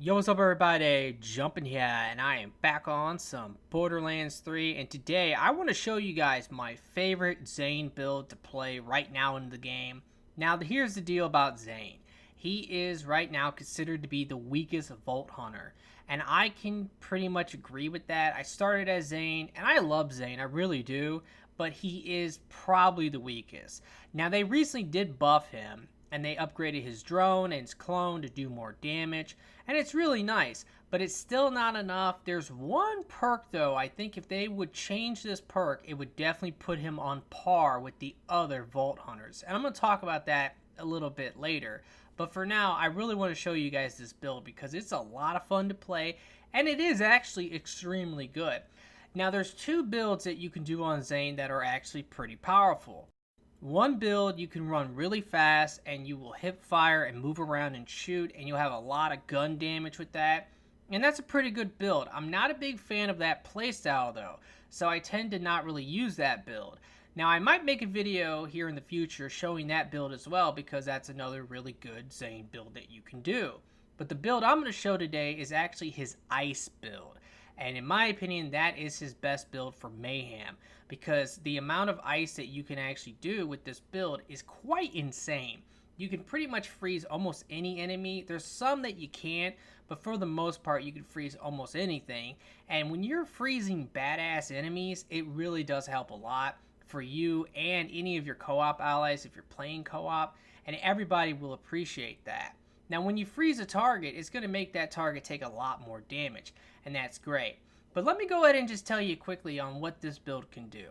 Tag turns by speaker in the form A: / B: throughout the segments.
A: Yo, what's up everybody? Jumping here, and I am back on some Borderlands 3, and today I want to show you guys my favorite Zane build to play right now in the game. Now, here's the deal about Zane. He is right now considered to be the weakest Vault Hunter, and I can pretty much agree with that. I started as Zane, and I love Zane, I really do, but he is probably the weakest. Now, they recently did buff him, and they upgraded his drone and his clone to do more damage, and it's really nice, but it's still not enough. There's one perk though. I think if they would change this perk, it would definitely put him on par with the other Vault Hunters, and I'm going to talk about that a little bit later. But for now, I really want to show you guys this build because it's a lot of fun to play, and it is actually extremely good. Now, there's two builds that you can do on Zane that are actually pretty powerful. One build, you can run really fast and you will hip fire and move around and shoot, and you'll have a lot of gun damage with that. And that's a pretty good build. I'm not a big fan of that playstyle though, so I tend to not really use that build. Now, I might make a video here in the future showing that build as well, because that's another really good Zane build that you can do. But the build I'm going to show today is actually his ice build. And in my opinion, that is his best build for Mayhem, because the amount of ice that you can actually do with this build is quite insane. You can pretty much freeze almost any enemy. There's some that you can't, but for the most part, you can freeze almost anything. And when you're freezing badass enemies, it really does help a lot for you and any of your co-op allies if you're playing co-op, and everybody will appreciate that. Now, when you freeze a target, it's going to make that target take a lot more damage, and that's great. But let me go ahead and just tell you quickly on what this build can do.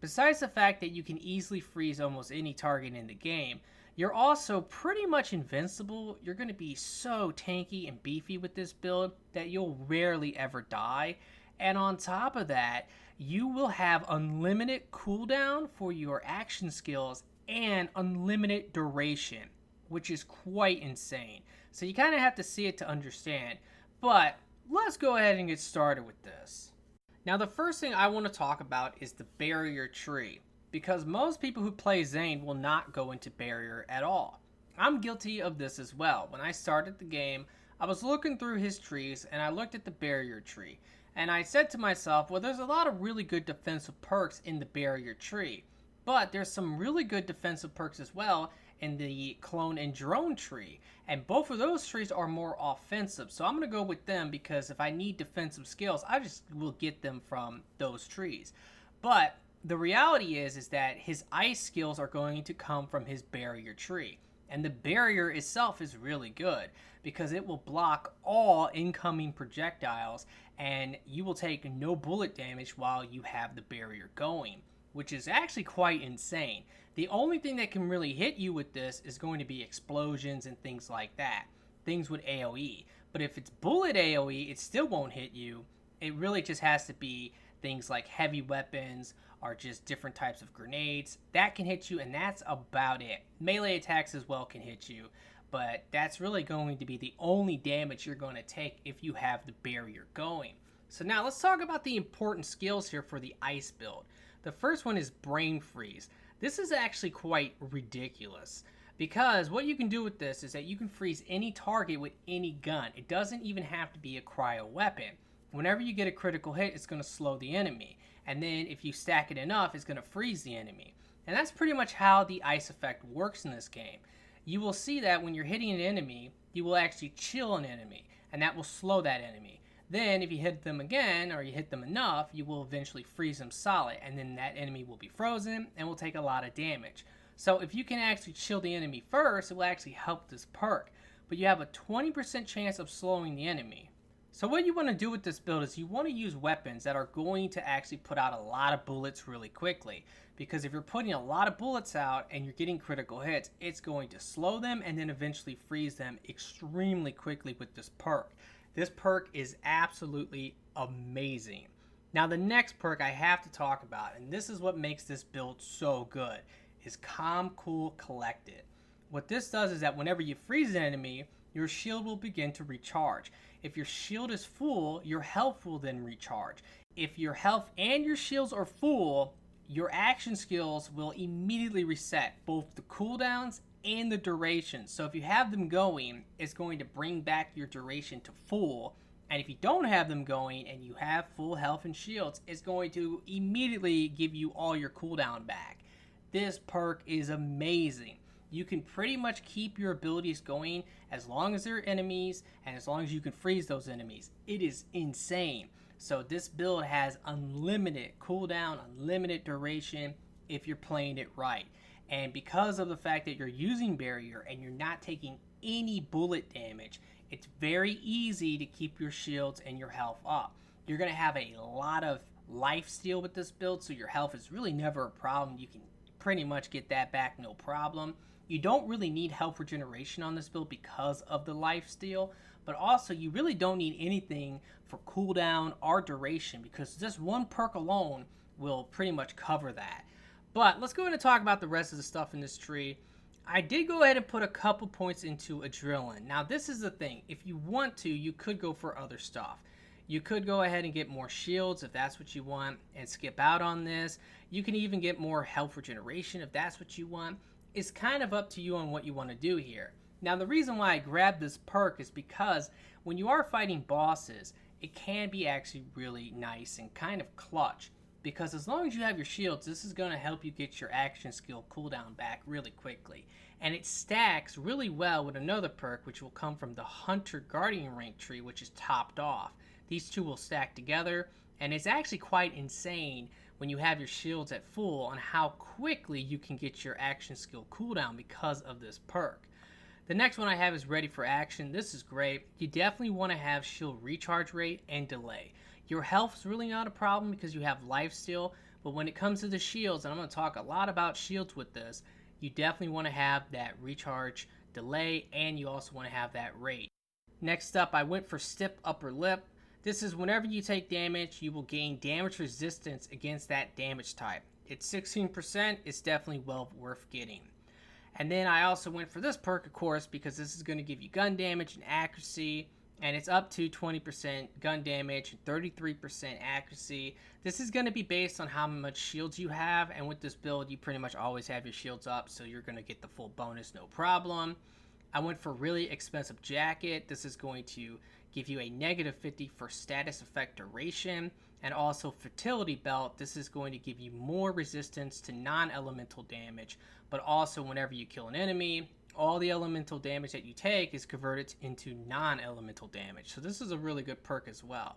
A: Besides the fact that you can easily freeze almost any target in the game, you're also pretty much invincible. You're going to be so tanky and beefy with this build that you'll rarely ever die. And on top of that, you will have unlimited cooldown for your action skills and unlimited duration, which is quite insane. So you kind of have to see it to understand. But let's go ahead and get started with this. Now, the first thing I want to talk about is the barrier tree, because most people who play Zane will not go into barrier at all. I'm guilty of this as well. When I started the game, I was looking through his trees and I looked at the barrier tree, and I said to myself, well, there's a lot of really good defensive perks in the barrier tree, but there's some really good defensive perks as well in the clone and drone tree, and both of those trees are more offensive, so I'm going to go with them because if I need defensive skills, I just will get them from those trees. But the reality is that his ice skills are going to come from his barrier tree, and the barrier itself is really good because it will block all incoming projectiles, and you will take no bullet damage while you have the barrier going, which is actually quite insane. The only thing that can really hit you with this is going to be explosions and things like that, things with AoE. But if it's bullet AoE, it still won't hit you. It really just has to be things like heavy weapons or just different types of grenades. That can hit you, and that's about it. Melee attacks as well can hit you, but that's really going to be the only damage you're going to take if you have the barrier going. So now let's talk about the important skills here for the ice build. The first one is Brain Freeze. This is actually quite ridiculous because what you can do with this is that you can freeze any target with any gun. It doesn't even have to be a cryo weapon. Whenever you get a critical hit, it's going to slow the enemy. And then if you stack it enough, it's going to freeze the enemy. And that's pretty much how the ice effect works in this game. You will see that when you're hitting an enemy, you will actually chill an enemy, and that will slow that enemy. Then if you hit them again, or you hit them enough, you will eventually freeze them solid, and then that enemy will be frozen and will take a lot of damage. So if you can actually chill the enemy first, it will actually help this perk. But you have a 20% chance of slowing the enemy. So what you want to do with this build is you want to use weapons that are going to actually put out a lot of bullets really quickly. Because if you're putting a lot of bullets out and you're getting critical hits, it's going to slow them and then eventually freeze them extremely quickly with this perk. This perk is absolutely amazing. Now, the next perk I have to talk about, and this is what makes this build so good, is Calm, Cool, Collected. What this does is that whenever you freeze an enemy, your shield will begin to recharge. If your shield is full, your health will then recharge. If your health and your shields are full, your action skills will immediately reset, both the cooldowns and the duration. So if you have them going, it's going to bring back your duration to full. And if you don't have them going and you have full health and shields, it's going to immediately give you all your cooldown back. This perk is amazing. You can pretty much keep your abilities going as long as they're enemies and as long as you can freeze those enemies. It is insane. So this build has unlimited cooldown, unlimited duration if you're playing it right. And because of the fact that you're using barrier and you're not taking any bullet damage, it's very easy to keep your shields and your health up. You're going to have a lot of life steal with this build, so your health is really never a problem. You can pretty much get that back no problem. You don't really need health regeneration on this build because of the life steal, but also you really don't need anything for cooldown or duration because this one perk alone will pretty much cover that. But let's go ahead and talk about the rest of the stuff in this tree. I did go ahead and put a couple points into adrenaline. Now this is the thing, if you want to, you could go for other stuff. You could go ahead and get more shields if that's what you want and skip out on this. You can even get more health regeneration if that's what you want. It's kind of up to you on what you want to do here. Now the reason why I grabbed this perk is because when you are fighting bosses, it can be actually really nice and kind of clutch. Because as long as you have your shields, this is going to help you get your action skill cooldown back really quickly. And it stacks really well with another perk, which will come from the Hunter Guardian rank tree, which is topped off. These two will stack together, and it's actually quite insane when you have your shields at full on how quickly you can get your action skill cooldown because of this perk. The next one I have is Ready for Action. This is great. You definitely want to have shield recharge rate and delay. Your health is really not a problem because you have life steal, but when it comes to the shields, and I'm going to talk a lot about shields with this, you definitely want to have that recharge delay, and you also want to have that rate. Next up, I went for Stiff Upper Lip. This is whenever you take damage, you will gain damage resistance against that damage type. It's 16%, it's definitely well worth getting. And then I also went for this perk, of course, because this is going to give you gun damage and accuracy, and it's up to 20% gun damage and 33% accuracy. This is going to be based on how much shields you have, and with this build, you pretty much always have your shields up, so you're going to get the full bonus, no problem. I went for Really Expensive Jacket. This is going to give you a -50 for status effect duration, and also Fertility Belt. This is going to give you more resistance to non-elemental damage, but also whenever you kill an enemy, all the elemental damage that you take is converted into non-elemental damage. So this is a really good perk as well.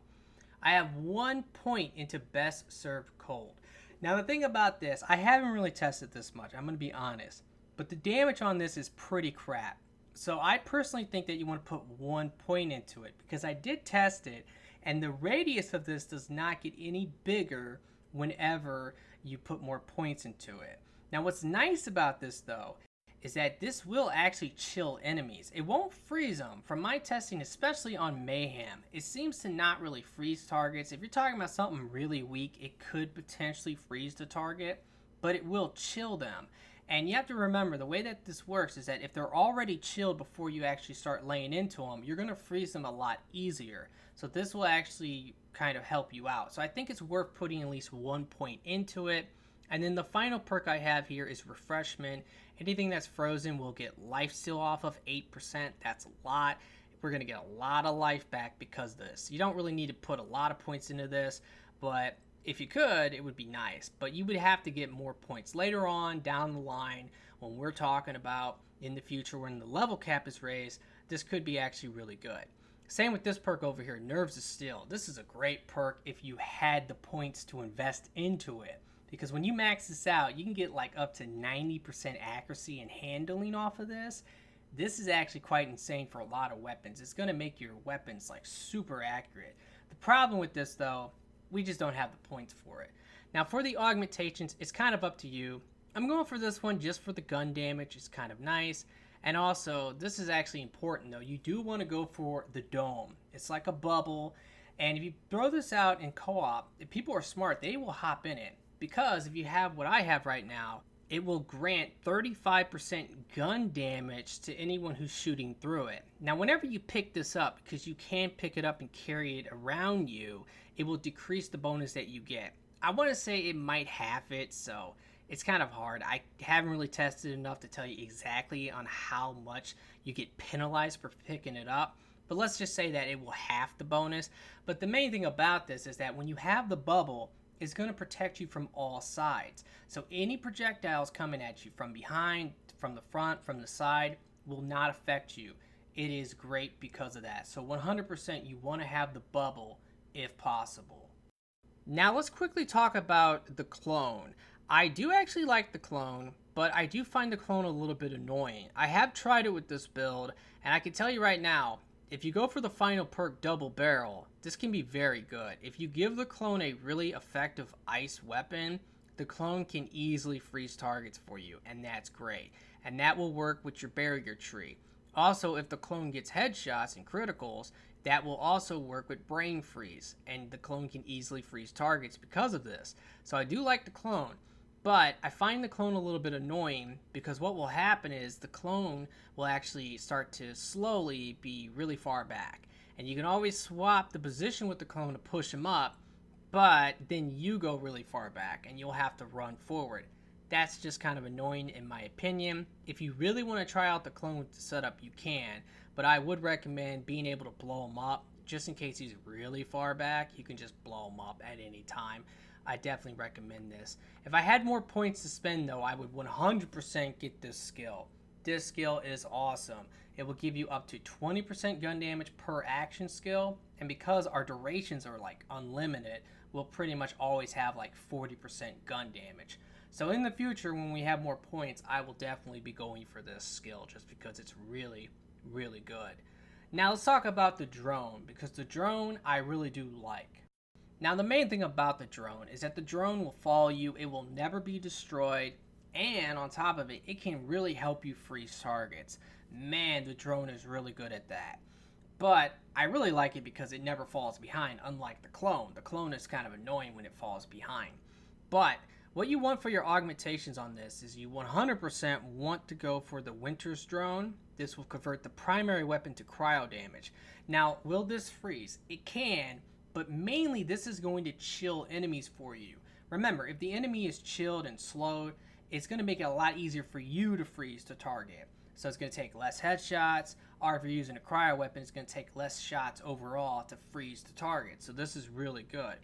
A: I have 1 point into Best Served Cold. Now the thing about this, I haven't really tested this much, I'm going to be honest, but the damage on this is pretty crap. So I personally think that you want to put 1 point into it because I did test it, and the radius of this does not get any bigger whenever you put more points into it. Now what's nice about this though is that this will actually chill enemies. It won't freeze them. From my testing, especially on Mayhem, it seems to not really freeze targets. If you're talking about something really weak, it could potentially freeze the target, but it will chill them. And you have to remember, the way that this works is that if they're already chilled before you actually start laying into them, you're going to freeze them a lot easier. So this will actually kind of help you out. So I think it's worth putting at least 1 point into it. And then the final perk I have here is Refreshment. Anything that's frozen will get life steal off of 8%. That's a lot. We're going to get a lot of life back because of this. You don't really need to put a lot of points into this, but if you could, it would be nice. But you would have to get more points later on down the line when we're talking about in the future when the level cap is raised. This could be actually really good. Same with this perk over here, Nerves of Steel. This is a great perk if you had the points to invest into it. Because when you max this out, you can get like up to 90% accuracy and handling off of this. This is actually quite insane for a lot of weapons. It's going to make your weapons like super accurate. The problem with this though, we just don't have the points for it. Now for the augmentations, it's kind of up to you. I'm going for this one just for the gun damage. It's kind of nice. And also, this is actually important though. You do want to go for the dome. It's like a bubble. And if you throw this out in co-op, if people are smart, they will hop in it. Because if you have what I have right now, it will grant 35% gun damage to anyone who's shooting through it. Now, whenever you pick this up, because you can pick it up and carry it around you, it will decrease the bonus that you get. I want to say it might half it, so It's kind of hard. I haven't really tested enough to tell you exactly on how much you get penalized for picking it up. But let's just say that it will half the bonus. But the main thing about this is that when you have the bubble, it's going to protect you from all sides. So any projectiles coming at you from behind, from the front, from the side will not affect you. It is great because of that. So 100% you want to have the bubble if possible. Now let's quickly talk about the clone. I do actually like the clone, but I do find the clone a little bit annoying. I have tried it with this build, and I can tell you right now, if you go for the final perk double barrel, this can be very good. If you give the clone a really effective ice weapon, the clone can easily freeze targets for you, and that's great. And that will work with your barrier tree. Also, if the clone gets headshots and criticals, that will also work with brain freeze, and the clone can easily freeze targets because of this. So I do like the clone, but I find the clone a little bit annoying because what will happen is the clone will actually start to slowly be really far back. And you can always swap the position with the clone to push him up, but then you go really far back and you'll have to run forward. That's just kind of annoying in my opinion. If you really want to try out the clone with the setup, you can, but I would recommend being able to blow him up just in case he's really far back. You can just blow him up at any time. I definitely recommend this. If I had more points to spend though, I would 100% get this skill. This skill is awesome. It will give you up to 20% gun damage per action skill, and because our durations are like unlimited, we'll pretty much always have like 40% gun damage. So in the future, when we have more points, I will definitely be going for this skill just because it's really, really good. Now let's talk about the drone, because the drone I really do like. Now the main thing about the drone is that the drone will follow you, it will never be destroyed, and on top of it, it can really help you freeze targets. Man, the drone is really good at that. But I really like it because it never falls behind, unlike the clone. The clone is kind of annoying when it falls behind. But what you want for your augmentations on this is you 100% want to go for the Winter's drone. This will convert the primary weapon to cryo damage. Now, will this freeze? It can, but mainly this is going to chill enemies for you. Remember, if the enemy is chilled and slowed, it's going to make it a lot easier for you to freeze the target. So it's going to take less headshots, or if you're using a cryo weapon, it's going to take less shots overall to freeze the target. So this is really good.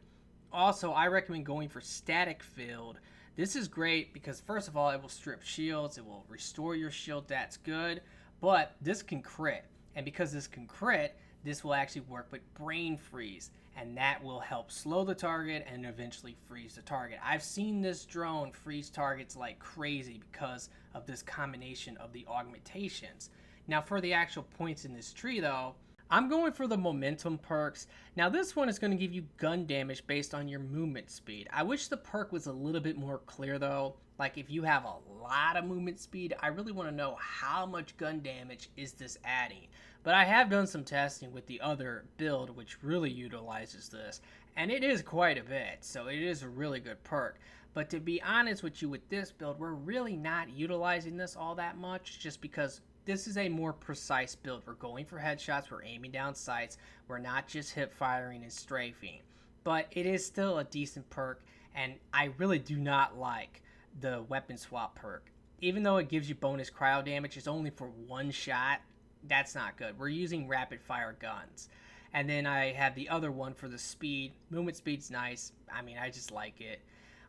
A: Also, I recommend going for static field. This is great because first of all, it will strip shields, it will restore your shield, that's good, but this can crit. And because this can crit, this will actually work with brain freeze, and that will help slow the target and eventually freeze the target. I've seen this drone freeze targets like crazy because of this combination of the augmentations. Now for the actual points in this tree though, I'm going for the momentum perks. Now this one is going to give you gun damage based on your movement speed. I wish the perk was a little bit more clear though. Like if you have a lot of movement speed, I really want to know how much gun damage is this adding. But I have done some testing with the other build which really utilizes this, and it is quite a bit, so it is a really good perk. But to be honest with you, with this build, we're really not utilizing this all that much just because this is a more precise build. We're going for headshots, we're aiming down sights, we're not just hip firing and strafing. But it is still a decent perk, and I really do not like the weapon swap perk. Even though it gives you bonus cryo damage, it's only for one shot. That's not good. We're using rapid fire guns. And then I have the other one for the speed. Movement speed's nice. I mean, I just like it.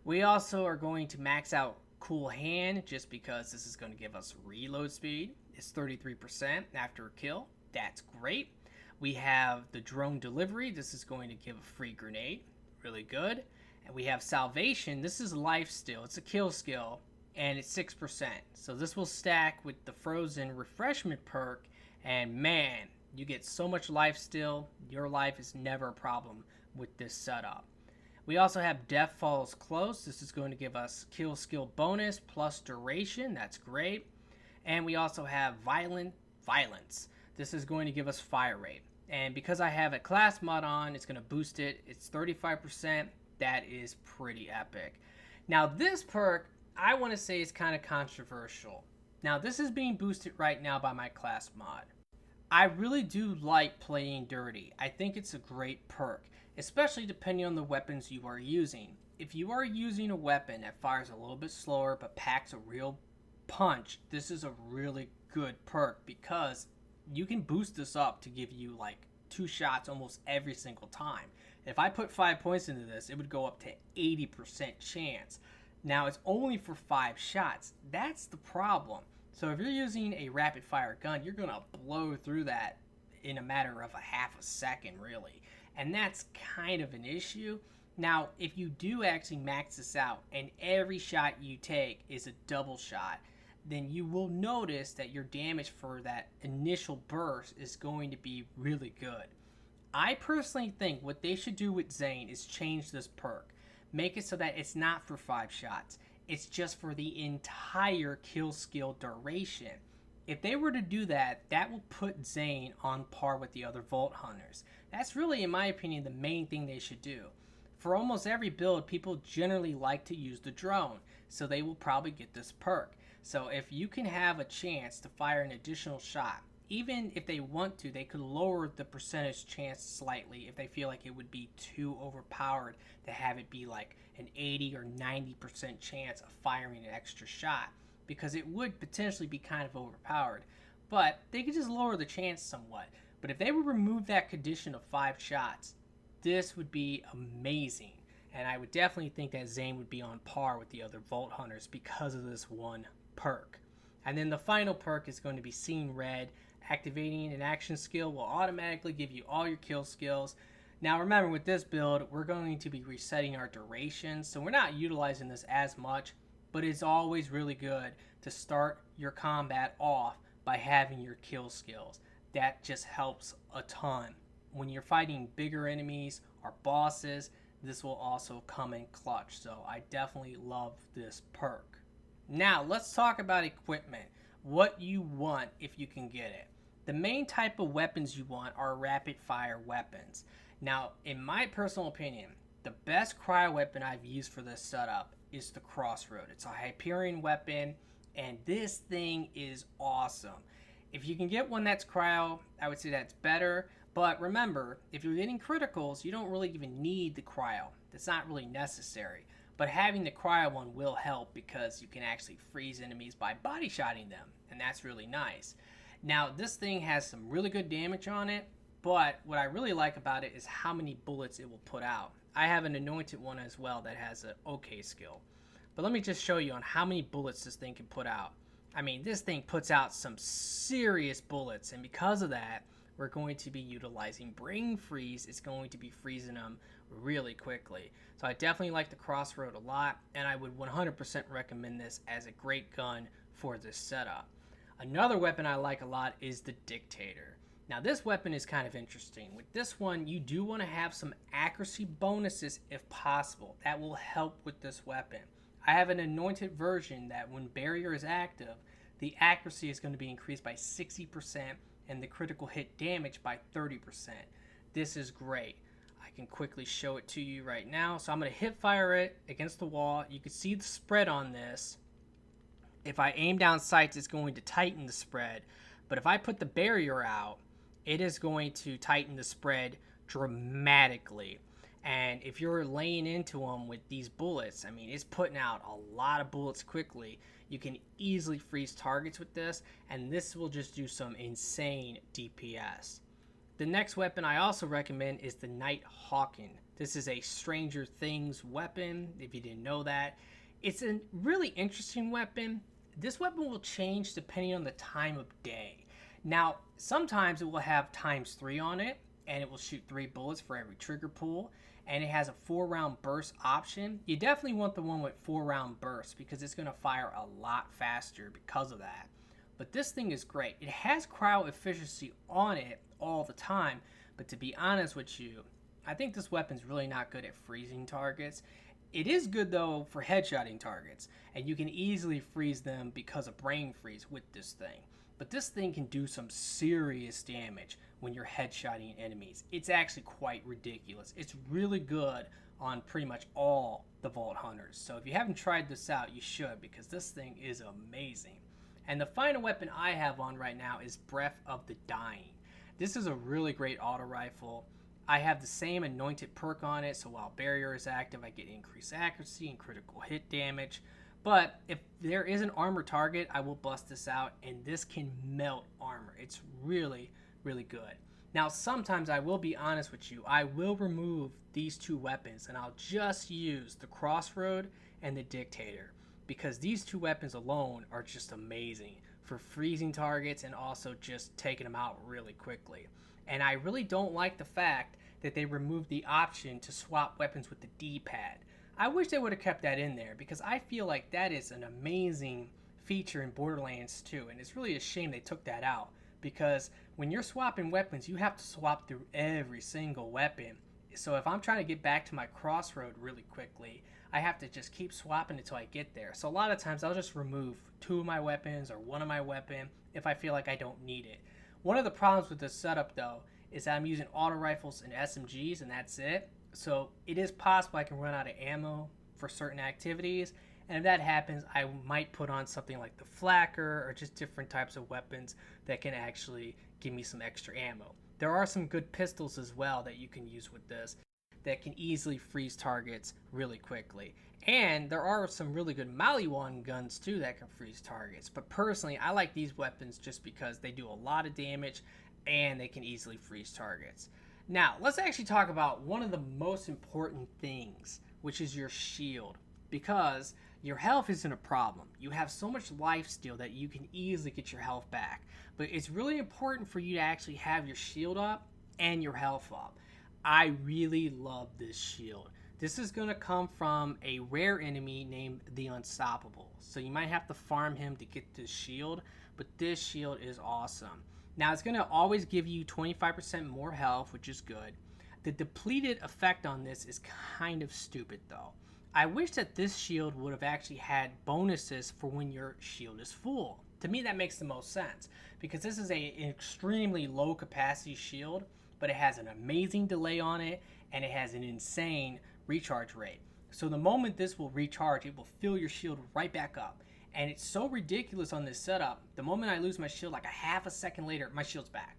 A: We also are going to max out Cool Hand just because this is going to give us reload speed. It's 33% after a kill. That's great. We have the drone delivery. This is going to give a free grenade. Really good. And we have salvation. This is life steal. It's a kill skill, and it's 6%. So this will stack with the frozen refreshment perk, and man, you get so much life steal. Your life is never a problem with this setup. We also have Death Falls Close. This is going to give us kill skill bonus plus duration. That's great. And we also have Violence. This is going to give us fire rate. And because I have a class mod on, it's going to boost it. It's 35%. That is pretty epic. Now this perk, I want to say is kind of controversial. Now this is being boosted right now by my class mod. I really do like playing dirty. I think it's a great perk, especially depending on the weapons you are using. if you are using a weapon that fires a little bit slower but packs a real punch, this is a really good perk because you can boost this up to give you like 2 shots almost every single time. If I put 5 points into this, it would go up to 80% chance. Now it's only for 5 shots. That's the problem. So if you're using a rapid fire gun, you're gonna blow through that in a matter of a half a second, really. And that's kind of an issue. Now, if you do actually max this out and every shot you take is a double shot, then you will notice that your damage for that initial burst is going to be really good. I personally think what they should do with Zane is change this perk. Make it so that it's not for 5 shots. It's just for the entire kill skill duration. If they were to do that, that will put Zane on par with the other Vault Hunters. That's really, in my opinion, the main thing they should do. For almost every build, people generally like to use the drone, so they will probably get this perk. So if you can have a chance to fire an additional shot, even if they want to, they could lower the percentage chance slightly if they feel like it would be too overpowered to have it be like an 80 or 90% chance of firing an extra shot, because it would potentially be kind of overpowered. But they could just lower the chance somewhat. But if they would remove that condition of 5 shots, this would be amazing. And I would definitely think that Zane would be on par with the other Vault Hunters because of this one perk. And then the final perk is going to be Seeing Red. Activating an action skill will automatically give you all your kill skills. Now remember, with this build, we're going to be resetting our duration, so we're not utilizing this as much, but it's always really good to start your combat off by having your kill skills. That just helps a ton. When you're fighting bigger enemies or bosses, this will also come in clutch, so I definitely love this perk. Now let's talk about equipment. What you want if you can get it. The main type of weapons you want are rapid fire weapons. Now, in my personal opinion, the best cryo weapon I've used for this setup is the Crossroad. It's a Hyperion weapon, and this thing is awesome. If you can get one that's cryo, I would say that's better. But remember, if you're getting criticals, you don't really even need the cryo. That's not really necessary. But having the cryo one will help because you can actually freeze enemies by body shotting them, and that's really nice. Now, this thing has some really good damage on it, but what I really like about it is how many bullets it will put out. I have an anointed one as well that has an okay skill. But let me just show you on how many bullets this thing can put out. I mean, this thing puts out some serious bullets, and because of that, we're going to be utilizing Brain Freeze. It's going to be freezing them really quickly. So I definitely like the Crossroad a lot, and I would 100% recommend this as a great gun for this setup. Another weapon I like a lot is the Dictator. Now this weapon is kind of interesting. With this one, you do want to have some accuracy bonuses if possible. That will help with this weapon. I have an anointed version that when barrier is active, the accuracy is going to be increased by 60% and the critical hit damage by 30%. This is great. I can quickly show it to you right now. So I'm going to hip fire it against the wall. You can see the spread on this. If I aim down sights, it's going to tighten the spread. But if I put the barrier out, it is going to tighten the spread dramatically. And if you're laying into them with these bullets, I mean, it's putting out a lot of bullets quickly. You can easily freeze targets with this, and this will just do some insane DPS. The next weapon I also recommend is the Night Hawken. This is a Stranger Things weapon, if you didn't know that. It's a really interesting weapon. This weapon will change depending on the time of day. Now, sometimes it will have ×3 on it, and it will shoot 3 bullets for every trigger pull, and it has a 4-round burst option. You definitely want the one with 4-round burst because it's going to fire a lot faster because of that. But this thing is great. It has cryo efficiency on it all the time, but to be honest with you, I think this weapon's really not good at freezing targets. It is good though for headshotting targets, and you can easily freeze them because of Brain Freeze with this thing. But this thing can do some serious damage when you're headshotting enemies. It's actually quite ridiculous. It's really good on pretty much all the Vault Hunters. So if you haven't tried this out, you should, because this thing is amazing. And the final weapon I have on right now is Breath of the Dying. This is a really great auto rifle. I have the same anointed perk on it, so while barrier is active, I get increased accuracy and critical hit damage. But if there is an armor target, I will bust this out, and this can melt armor. It's really, really good. Now, sometimes I will be honest with you, I will remove these two weapons, and I'll just use the Crossroad and the Dictator, because these two weapons alone are just amazing for freezing targets and also just taking them out really quickly. And I really don't like the fact that they removed the option to swap weapons with the D-pad. I wish they would have kept that in there, because I feel like that is an amazing feature in Borderlands 2, and it's really a shame they took that out, because when you're swapping weapons, you have to swap through every single weapon. So if I'm trying to get back to my Crossroad really quickly, I have to just keep swapping until I get there. So a lot of times I'll just remove two of my weapons or one of my weapon if I feel like I don't need it. One of the problems with this setup though is that I'm using auto rifles and SMGs, and that's it. So it is possible I can run out of ammo for certain activities, and if that happens, I might put on something like the Flacker or just different types of weapons that can actually give me some extra ammo. There are some good pistols as well that you can use with this that can easily freeze targets really quickly. And there are some really good Maliwan guns too that can freeze targets. But personally, I like these weapons just because they do a lot of damage and they can easily freeze targets. Now, let's actually talk about one of the most important things, which is your shield. Because your health isn't a problem. You have so much life steal that you can easily get your health back. But it's really important for you to actually have your shield up and your health up. I really love this shield. This is going to come from a rare enemy named the Unstoppable. So you might have to farm him to get this shield, but this shield is awesome. Now it's going to always give you 25% more health, which is good. The depleted effect on this is kind of stupid though. I wish that this shield would have actually had bonuses for when your shield is full. To me that makes the most sense, because this is an extremely low capacity shield, but it has an amazing delay on it, and it has an insane recharge rate. So the moment this will recharge, it will fill your shield right back up. And it's so ridiculous on this setup, the moment I lose my shield, like a half a second later, my shield's back.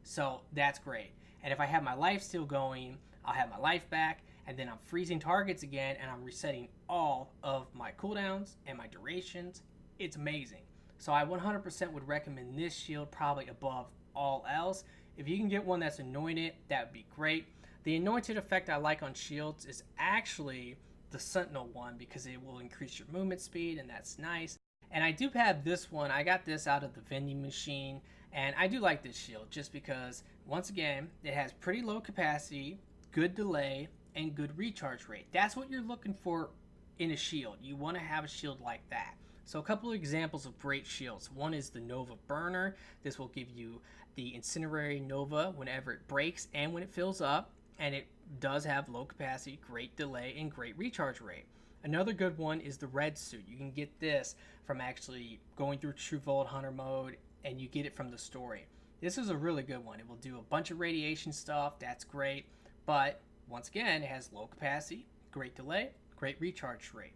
A: So that's great. And if I have my life still going, I'll have my life back, and then I'm freezing targets again, and I'm resetting all of my cooldowns and my durations. It's amazing. So I 100% would recommend this shield probably above all else. If you can get one that's anointed, that would be great. The anointed effect I like on shields is actually the Sentinel one, because it will increase your movement speed, and that's nice. And I do have this one. I got this out of the vending machine, and I do like this shield just because, once again, it has pretty low capacity, good delay, and good recharge rate. That's what you're looking for in a shield. You want to have a shield like that. So a couple of examples of great shields. One is the Nova Burner. This will give you the Incendiary Nova whenever it breaks and when it fills up, and it does have low capacity, great delay, and great recharge rate. Another good one is the Red Suit. You can get this from actually going through True Vault Hunter mode, and you get it from the story. This is a really good one. It will do a bunch of radiation stuff. That's great. But once again, it has low capacity, great delay, great recharge rate.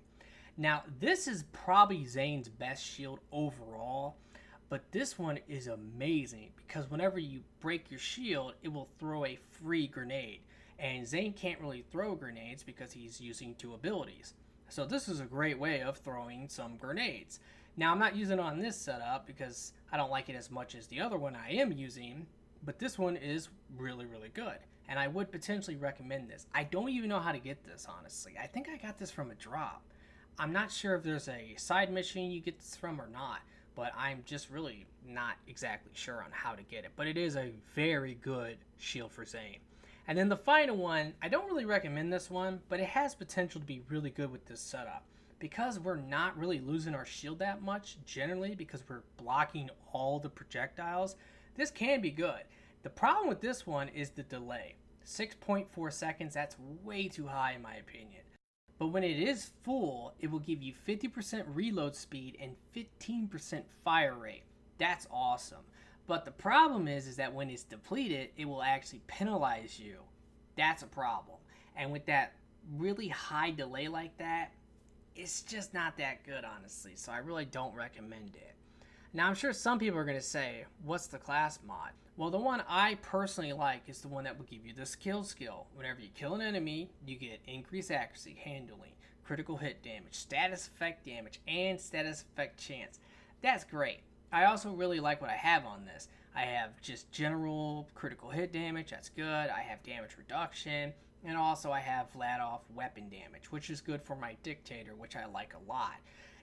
A: Now, this is probably Zane's best shield overall, but this one is amazing because whenever you break your shield, it will throw a free grenade. And Zane can't really throw grenades because he's using two abilities. So this is a great way of throwing some grenades. Now, I'm not using it on this setup because I don't like it as much as the other one I am using, but this one is really, really good. And I would potentially recommend this. I don't even know how to get this, honestly. I think I got this from a drop. I'm not sure if there's a side mission you get this from or not, but I'm just really not exactly sure on how to get it. But it is a very good shield for Zane. And then the final one, I don't really recommend this one, but it has potential to be really good with this setup. Because we're not really losing our shield that much, generally, because we're blocking all the projectiles, this can be good. The problem with this one is the delay. 6.4 seconds, that's way too high in my opinion. But when it is full, it will give you 50% reload speed and 15% fire rate. That's awesome. But the problem is that when it's depleted, it will actually penalize you. That's a problem. And with that really high delay like that, it's just not that good, honestly. So I really don't recommend it. Now, I'm sure some people are going to say, what's the class mod? Well, the one I personally like is the one that will give you the skill. Whenever you kill an enemy, you get increased accuracy, handling, critical hit damage, status effect damage, and status effect chance. That's great. I also really like what I have on this. I have just general critical hit damage, that's good. I have damage reduction, and also I have flat off weapon damage, which is good for my dictator, which I like a lot.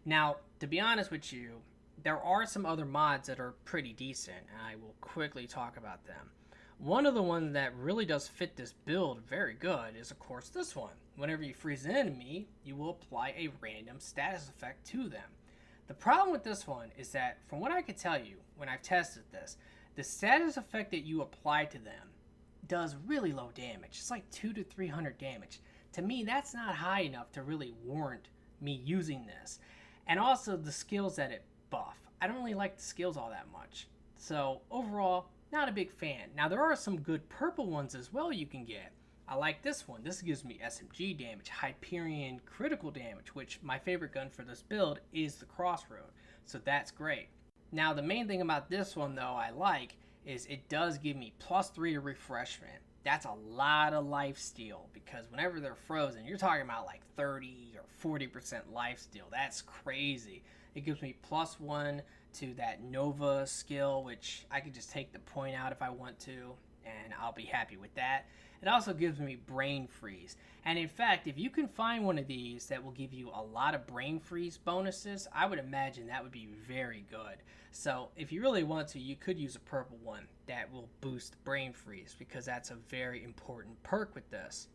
A: Now, to be honest with you, there are some other mods that are pretty decent, and I will quickly talk about them. One of the ones that really does fit this build very good is, of course, this one. Whenever you freeze an enemy, you will apply a random status effect to them. The problem with this one is that, from what I can tell you, when I've tested this, the status effect that you apply to them does really low damage. It's like 200 to 300 damage. To me, that's not high enough to really warrant me using this. And also the skills that it buff. I don't really like the skills all that much. So overall, not a big fan. Now there are some good purple ones as well you can get. I like this one. This gives me SMG damage, Hyperion critical damage, which my favorite gun for this build is the Crossroad. So that's great. Now the main thing about this one though I like is it does give me +3 to refreshment. That's a lot of lifesteal because whenever they're frozen, you're talking about like 30 or 40% lifesteal. That's crazy. It gives me +1 to that Nova skill, which I can just take the point out if I want to, and I'll be happy with that. It also gives me brain freeze. And in fact, if you can find one of these that will give you a lot of brain freeze bonuses, I would imagine that would be very good. So if you really want to, you could use a purple one that will boost brain freeze because that's a very important perk with this.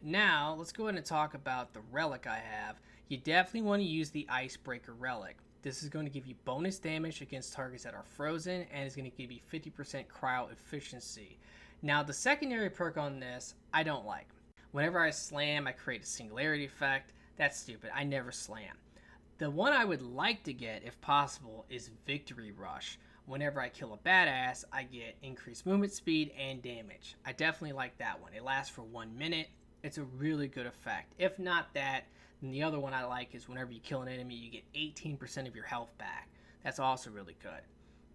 A: Now, let's go ahead and talk about the relic I have. You definitely want to use the Icebreaker relic. This is going to give you bonus damage against targets that are frozen and is going to give you 50% cryo efficiency. Now, the secondary perk on this, I don't like. Whenever I slam, I create a singularity effect. That's stupid. I never slam. The one I would like to get, if possible, is Victory Rush. Whenever I kill a badass, I get increased movement speed and damage. I definitely like that one. It lasts for 1 minute. It's a really good effect. If not that, then the other one I like is whenever you kill an enemy, you get 18% of your health back. That's also really good.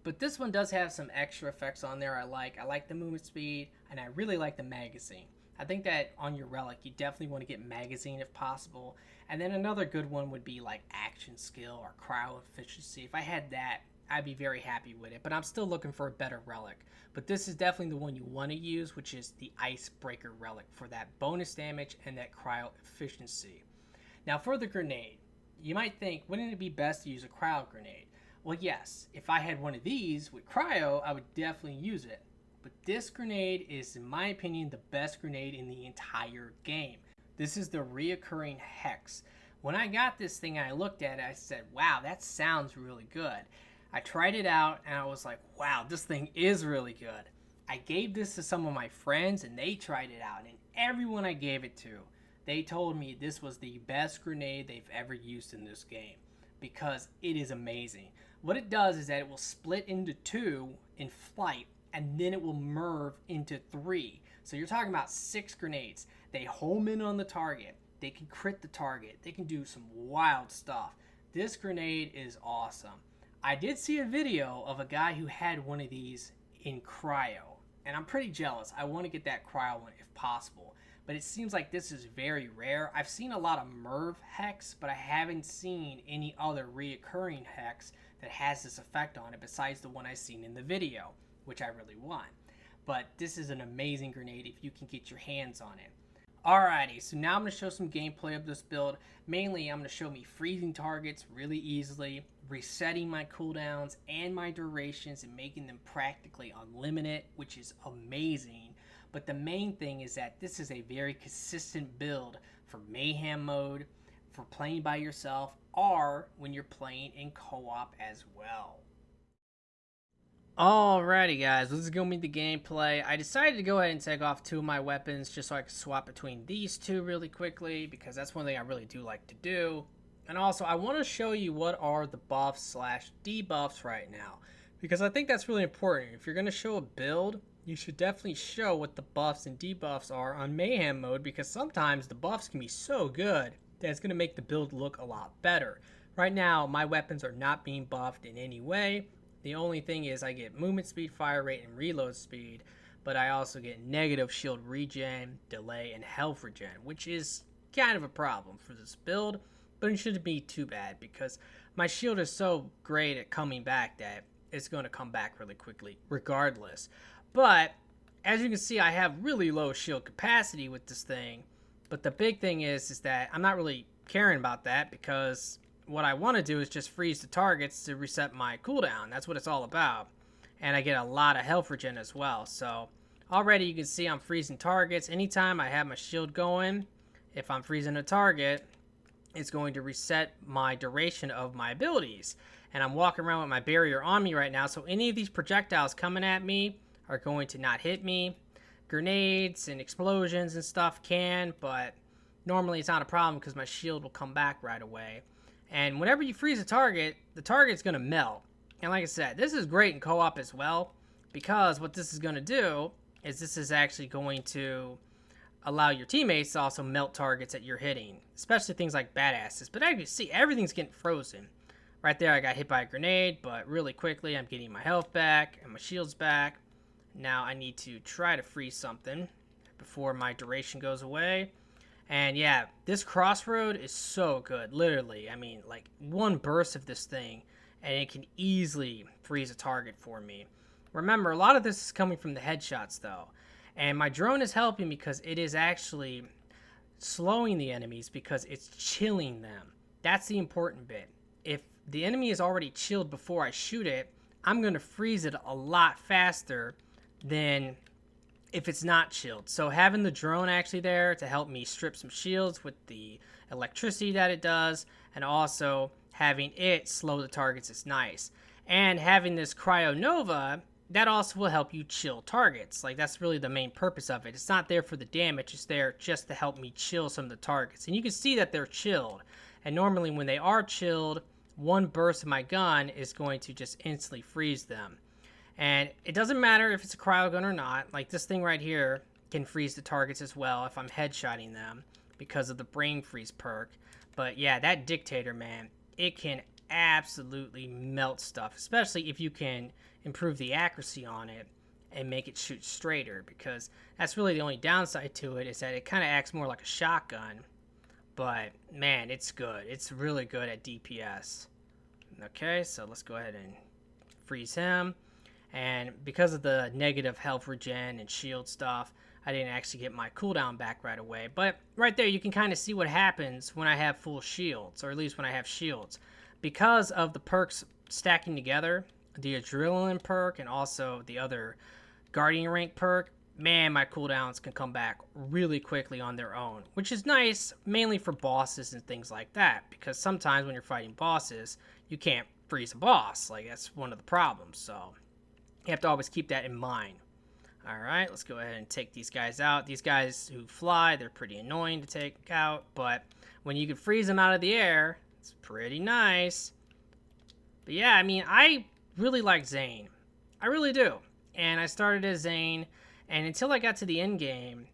A: But this one does have some extra effects on there I like. I like the movement speed, and I really like the magazine. I think that on your relic, you definitely want to get magazine if possible. And then another good one would be like action skill or cryo efficiency. If I had that, I'd be very happy with it. But I'm still looking for a better relic. But this is definitely the one you want to use, which is the Icebreaker relic for that bonus damage and that cryo efficiency. Now for the grenade, you might think, wouldn't it be best to use a cryo grenade? Well, yes, if I had one of these with cryo, I would definitely use it. But this grenade is, in my opinion, the best grenade in the entire game. This is the reoccurring hex. When I got this thing and I looked at it, I said, wow, that sounds really good. I tried it out and I was like, wow, this thing is really good. I gave this to some of my friends and they tried it out, and everyone I gave it to, they told me this was the best grenade they've ever used in this game because it is amazing. What it does is that it will split into 2 in flight, and then it will merge into 3. So you're talking about 6 grenades. They home in on the target. They can crit the target. They can do some wild stuff. This grenade is awesome. I did see a video of a guy who had one of these in cryo, and I'm pretty jealous. I want to get that cryo one if possible. But it seems like this is very rare. I've seen a lot of Merv hex, but I haven't seen any other reoccurring hex that has this effect on it besides the one I've seen in the video, which I really want. But this is an amazing grenade if you can get your hands on it. Alrighty, so now I'm going to show some gameplay of this build. Mainly, I'm going to show me freezing targets really easily, resetting my cooldowns and my durations and making them practically unlimited, which is amazing. But the main thing is that this is a very consistent build for Mayhem mode, for playing by yourself, or when you're playing in co-op as well. Alrighty guys, let's go meet the gameplay. I decided to go ahead and take off 2 of my weapons just so I could swap between these 2 really quickly, because that's one thing I really do like to do. And also, I want to show you what are the buffs slash debuffs right now, because I think that's really important. If you're going to show a build, you should definitely show what the buffs and debuffs are on Mayhem mode, because sometimes the buffs can be so good that it's going to make the build look a lot better. Right now, my weapons are not being buffed in any way. The only thing is I get movement speed, fire rate, and reload speed, but I also get negative shield regen, delay, and health regen, which is kind of a problem for this build, but it shouldn't be too bad because my shield is so great at coming back that it's going to come back really quickly regardless. But as you can see, I have really low shield capacity with this thing, but the big thing is that I'm not really caring about that because what I want to do is just freeze the targets to reset my cooldown. That's what it's all about. And I get a lot of health regen as well. So already you can see I'm freezing targets. Anytime I have my shield going, if I'm freezing a target, it's going to reset my duration of my abilities. And I'm walking around with my barrier on me right now, so any of these projectiles coming at me are going to not hit me. Grenades and explosions and stuff can, but normally it's not a problem because my shield will come back right away. And whenever you freeze a target, the target's going to melt. And like I said, this is great in co-op as well, because what this is going to do is this is actually going to allow your teammates to also melt targets that you're hitting, especially things like badasses. But as you can see, everything's getting frozen. Right there, I got hit by a grenade, but really quickly, I'm getting my health back and my shield's back. Now I need to try to freeze something before my duration goes away. And yeah, this crossroad is so good, literally. I mean, like one burst of this thing, and it can easily freeze a target for me. Remember, a lot of this is coming from the headshots though. And my drone is helping because it is actually slowing the enemies because it's chilling them. That's the important bit. If the enemy is already chilled before I shoot it, I'm going to freeze it a lot faster than if it's not chilled. So having the drone actually there to help me strip some shields with the electricity that it does, and also having it slow the targets is nice. And having this Cryo Nova, that also will help you chill targets. Like, that's really the main purpose of it. It's not there for the damage, it's there just to help me chill some of the targets. And you can see that they're chilled. And normally when they are chilled, one burst of my gun is going to just instantly freeze them. And it doesn't matter if it's a cryo gun or not. Like, this thing right here can freeze the targets as well if I'm headshotting them because of the brain freeze perk. But yeah, that dictator, man, it can absolutely melt stuff, especially if you can improve the accuracy on it and make it shoot straighter, because that's really the only downside to it, is that it kind of acts more like a shotgun. But man, it's good. It's really good at DPS. Okay, so let's go ahead and freeze him. And because of the negative health regen and shield stuff, I didn't actually get my cooldown back right away. But right there, you can kind of see what happens when I have full shields, or at least when I have shields. Because of the perks stacking together, the adrenaline perk and also the other guardian rank perk, man, my cooldowns can come back really quickly on their own, which is nice, mainly for bosses and things like that, because sometimes when you're fighting bosses, you can't freeze a boss. Like, that's one of the problems, so you have to always keep that in mind. Alright, let's go ahead and take these guys out. These guys who fly, they're pretty annoying to take out, but when you can freeze them out of the air, it's pretty nice. But yeah, I mean, I really like Zane. I really do. And I started as Zane, and until I got to the end game,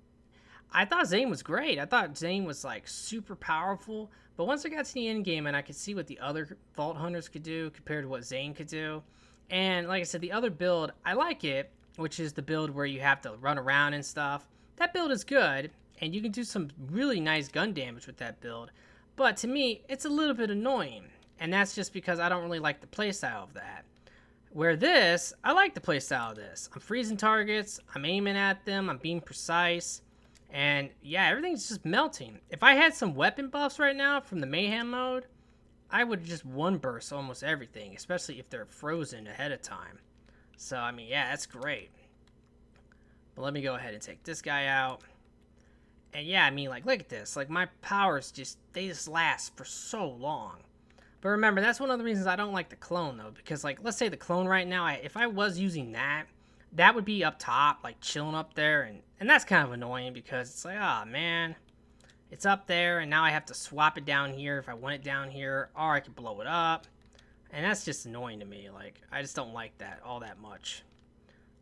A: I thought Zane was great. I thought Zane was like super powerful, but once I got to the end game and I could see what the other Vault Hunters could do compared to what Zane could do, and like I said, the other build, I like it, which is the build where you have to run around and stuff. That build is good, and you can do some really nice gun damage with that build, but to me, it's a little bit annoying, and that's just because I don't really like the playstyle of that. Where this, I like the playstyle of this. I'm freezing targets, I'm aiming at them, I'm being precise, and yeah, everything's just melting. If I had some weapon buffs right now from the Mayhem mode, I would just one burst almost everything, especially if they're frozen ahead of time. So, I mean, yeah, that's great. But let me go ahead and take this guy out. And yeah, I mean, like, look at this. Like, my powers they just last for so long. But remember, that's one of the reasons I don't like the clone, though. Because, like, let's say the clone right now, if I was using that, that would be up top, like, chilling up there. And that's kind of annoying because it's like, oh, man. It's up there, and now I have to swap it down here if I want it down here. Or I can blow it up. And that's just annoying to me. Like, I just don't like that all that much.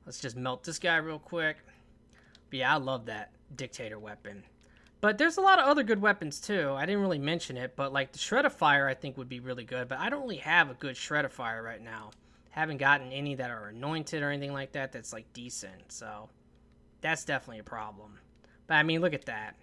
A: Let's just melt this guy real quick. But yeah, I love that dictator weapon. But there's a lot of other good weapons too. I didn't really mention it, but like the Shred-a-Fire I think would be really good, but I don't really have a good Shred-a-Fire right now. Haven't gotten any that are anointed or anything like that that's like decent, so that's definitely a problem. But I mean, look at that.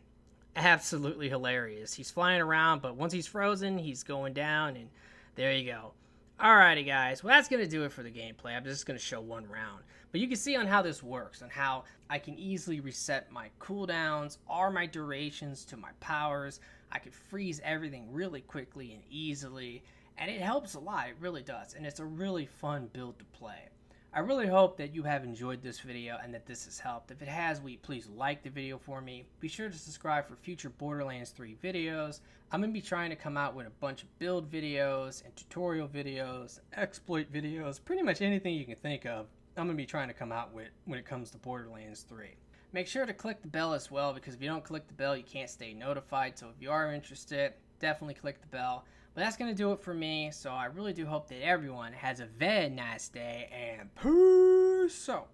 A: Absolutely hilarious. He's flying around, but once he's frozen, he's going down, and there you go. Alrighty, guys. Well, that's going to do it for the gameplay. I'm just going to show one round. But you can see on how this works, on how I can easily reset my cooldowns or my durations to my powers. I can freeze everything really quickly and easily, and it helps a lot. It really does, and it's a really fun build to play. I really hope that you have enjoyed this video and that this has helped. If it has, will you please like the video for me? Be sure to subscribe for future Borderlands 3 videos. I'm going to be trying to come out with a bunch of build videos and tutorial videos, exploit videos, pretty much anything you can think of. I'm going to be trying to come out with when it comes to Borderlands 3. Make sure to click the bell as well, because if you don't click the bell, you can't stay notified. So if you are interested, definitely click the bell. But that's going to do it for me, so I really do hope that everyone has a very nice day, and peace out.